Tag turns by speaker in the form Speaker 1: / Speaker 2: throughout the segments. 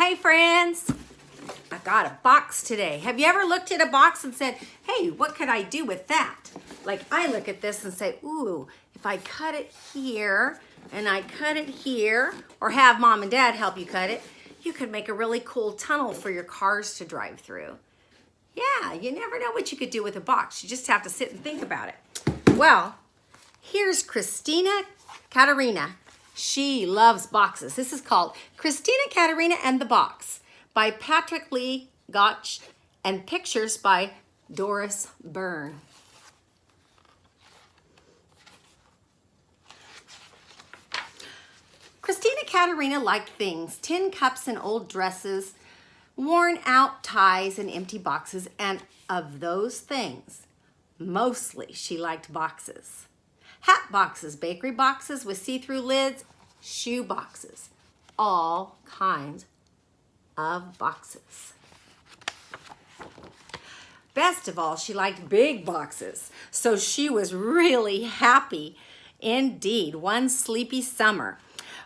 Speaker 1: Hey friends, I got a box today. Have you ever looked at a box and said, hey, what could I do with that? Like I look at this and say, ooh, if I cut it here and I cut it here, or have mom and dad help you cut it, you could make a really cool tunnel for your cars to drive through. Yeah, you never know what you could do with a box. You just have to sit and think about it. Well, here's Christina Katerina. She loves boxes. This is called Christina Katerina and the Box by Patrick Lee Gotch and pictures by Doris Byrne. Christina Katerina liked things, tin cups and old dresses, worn out ties and empty boxes, and of those things, mostly she liked boxes. Hat boxes, bakery boxes with see-through lids, shoe boxes, all kinds of boxes. Best of all, she liked big boxes, so she was really happy indeed one sleepy summer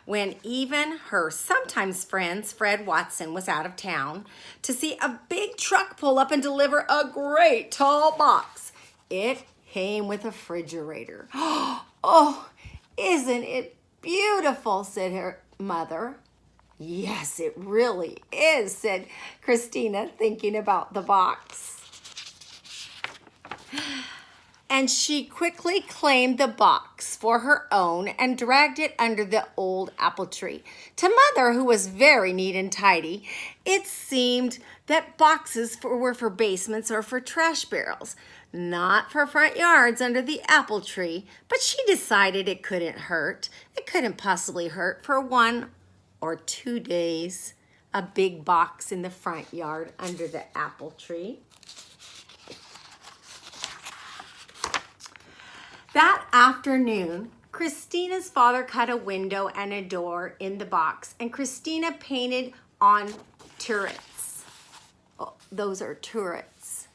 Speaker 1: when even her sometimes friends, Fred Watson, was out of town to see a big truck pull up and deliver a great tall box. It came with a refrigerator. Oh, isn't it beautiful, said her mother. Yes, it really is, said Christina, thinking about the box. And she quickly claimed the box for her own and dragged it under the old apple tree. To Mother, who was very neat and tidy, it seemed that boxes were for basements or for trash barrels, not for front yards under the apple tree, but she decided it couldn't hurt. It couldn't possibly hurt for 1 or 2 days, a big box in the front yard under the apple tree. That afternoon, Christina's father cut a window and a door in the box, and Christina painted on turrets. Oh, those are turrets.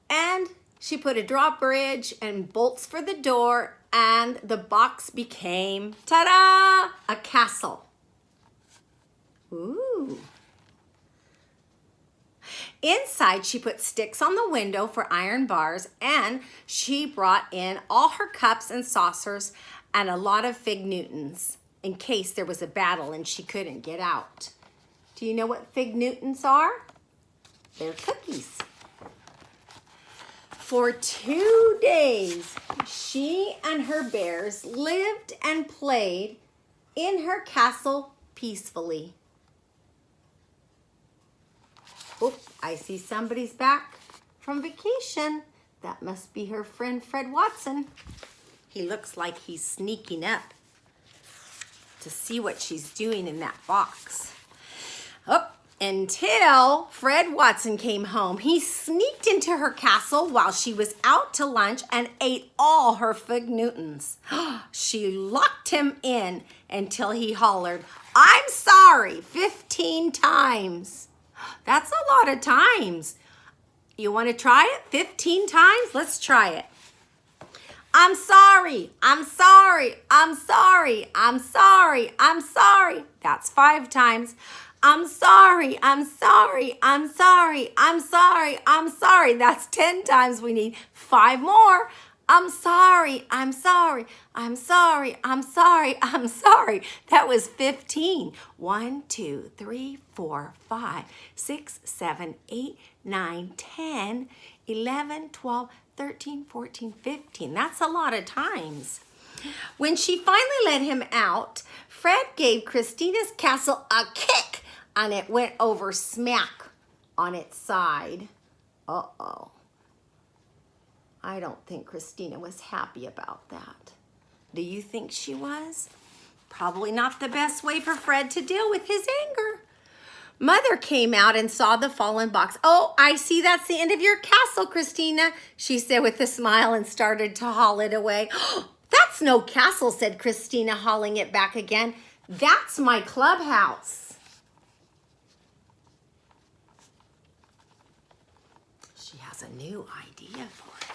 Speaker 1: And she put a drawbridge and bolts for the door, and the box became, ta-da, a castle. Ooh. Inside, she put sticks on the window for iron bars, and she brought in all her cups and saucers and a lot of fig Newtons in case there was a battle and she couldn't get out. Do you know what fig Newtons are? They're cookies. For 2 days, she and her bears lived and played in her castle peacefully. Oh, I see somebody's back from vacation. That must be her friend Fred Watson. He looks like he's sneaking up to see what she's doing in that box. Oh, until Fred Watson came home. He sneaked into her castle while she was out to lunch and ate all her fig Newtons. She locked him in until he hollered, "I'm sorry," 15 times. That's a lot of times. You want to try it 15 times? Let's try it. I'm sorry, I'm sorry, I'm sorry, I'm sorry, I'm sorry. That's 5 times. I'm sorry, I'm sorry, I'm sorry, I'm sorry, I'm sorry. That's 10 times. We need 5 more. I'm sorry, I'm sorry, I'm sorry, I'm sorry, I'm sorry. That was 15. 1, 2, 3, 4, 5, 6, 7, 8, 9, 10, 11, 12, 13, 14, 15. That's a lot of times. When she finally let him out, Fred gave Christina's castle a kick and it went over smack on its side. Uh-oh. I don't think Christina was happy about that. Do you think she was? Probably not the best way for Fred to deal with his anger. Mother came out and saw the fallen box. "Oh, I see that's the end of your castle, Christina," she said with a smile and started to haul it away. "That's no castle," said Christina, hauling it back again. "That's my clubhouse." She has a new idea for it.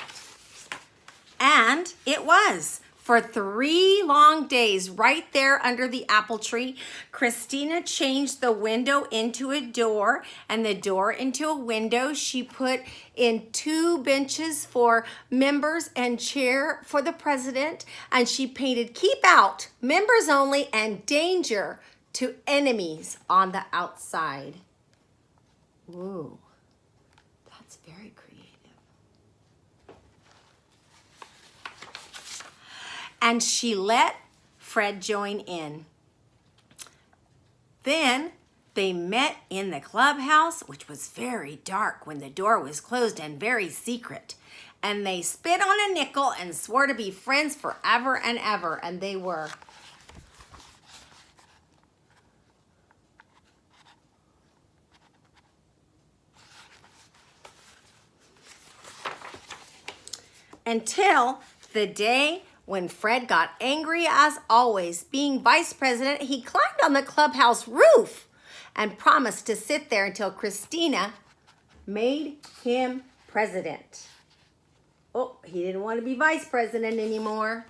Speaker 1: And it was For 3 long days, right there under the apple tree, Christina changed the window into a door and the door into a window. She put in 2 benches for members and chair for the president. And she painted "Keep Out, Members Only," and "Danger to Enemies" on the outside. Ooh, that's very creative. And she let Fred join in. Then they met in the clubhouse, which was very dark when the door was closed and very secret. And they spit on a nickel and swore to be friends forever and ever. And they were. Until the day when Fred got angry as always. Being vice president, he climbed on the clubhouse roof and promised to sit there until Christina made him president. Oh, he didn't want to be vice president anymore.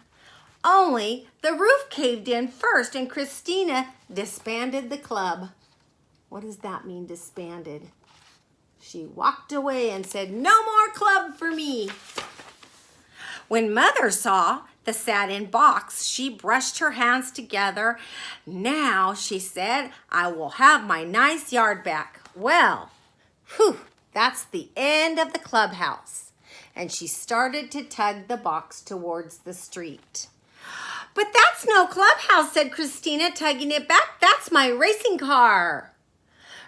Speaker 1: Only the roof caved in first and Christina disbanded the club. What does that mean, disbanded? She walked away and said, "No more club for me." When Mother saw the satin box, she brushed her hands together. "Now," she said, "I will have my nice yard back." Well, that's the end of the clubhouse. And she started to tug the box towards the street. "But that's no clubhouse," said Christina, tugging it back. "That's my racing car.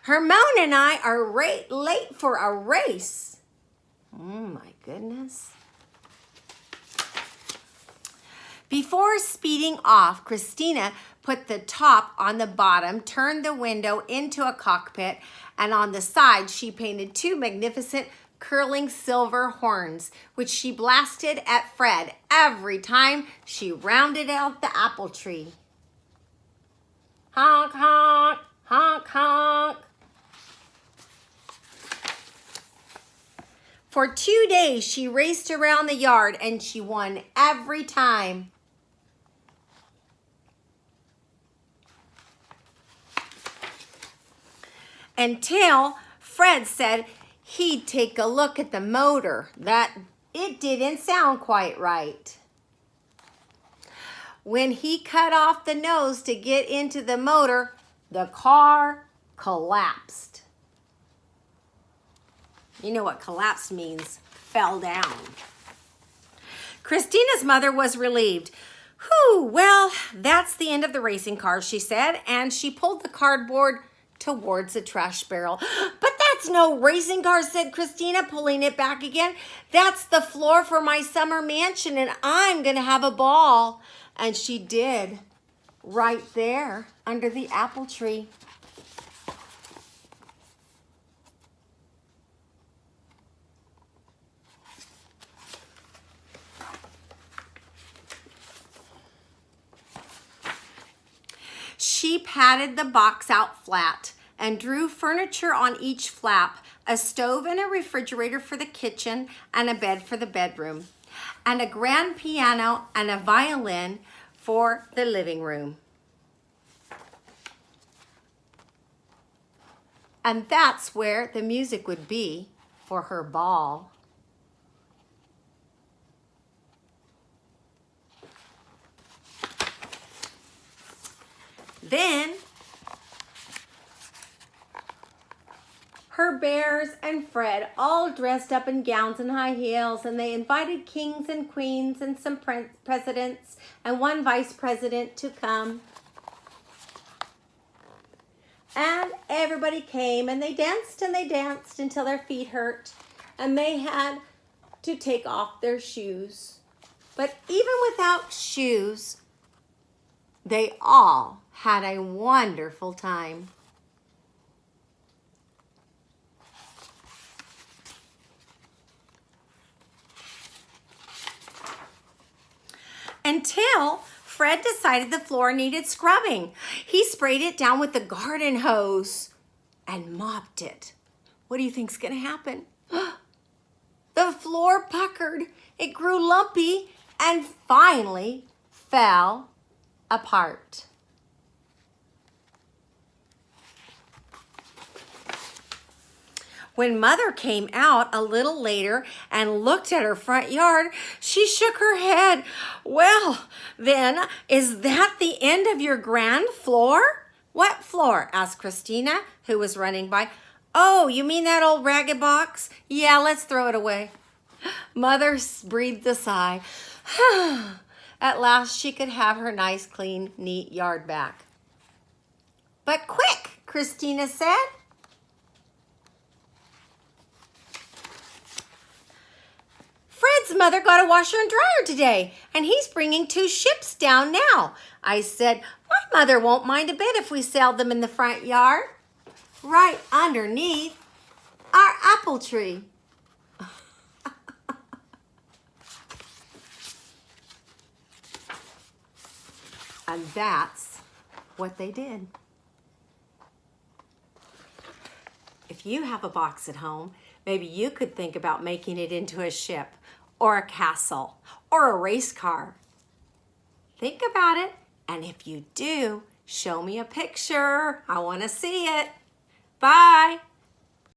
Speaker 1: Hermione and I are late for a race." Oh my goodness. Before speeding off, Christina put the top on the bottom, turned the window into a cockpit, and on the side she painted 2 magnificent curling silver horns, which she blasted at Fred every time she rounded out the apple tree. Honk, honk, honk, honk. For 2 days, she raced around the yard and she won every time. Until Fred said he'd take a look at the motor, that it didn't sound quite right. When he cut off the nose to get into the motor, the car collapsed. You know what collapsed means? Fell down. Christina's mother was relieved. "Whew, well, that's the end of the racing car," she said, and she pulled the cardboard towards the trash barrel. "But that's no racing car," said Christina, pulling it back again. "That's the floor for my summer mansion, and I'm going to have a ball." And she did, right there under the apple tree. She patted the box out flat and drew furniture on each flap, a stove and a refrigerator for the kitchen and a bed for the bedroom, and a grand piano and a violin for the living room. And that's where the music would be for her ball. Then her bears and Fred all dressed up in gowns and high heels, and they invited kings and queens and some presidents and one vice president to come. And everybody came, and they danced until their feet hurt, and they had to take off their shoes. But even without shoes, they all had a wonderful time. Until Fred decided the floor needed scrubbing. He sprayed it down with the garden hose and mopped it. What do you think's gonna happen? The floor puckered, it grew lumpy, and finally fell apart. When Mother came out a little later and looked at her front yard, she shook her head. Well, then, is that the end of your grand floor? What floor? Asked Christina, who was running by. Oh, you mean that old ragged box? Yeah, let's throw it away. Mother breathed a sigh. At last she could have her nice, clean, neat yard back. But quick, Christina said. Fred's mother got a washer and dryer today, and he's bringing 2 ships down now. I said, my mother won't mind a bit if we sell them in the front yard, right underneath our apple tree. And that's what they did. If you have a box at home, maybe you could think about making it into a ship or a castle or a race car. Think about it, and if you do, show me a picture. I want to see it. Bye.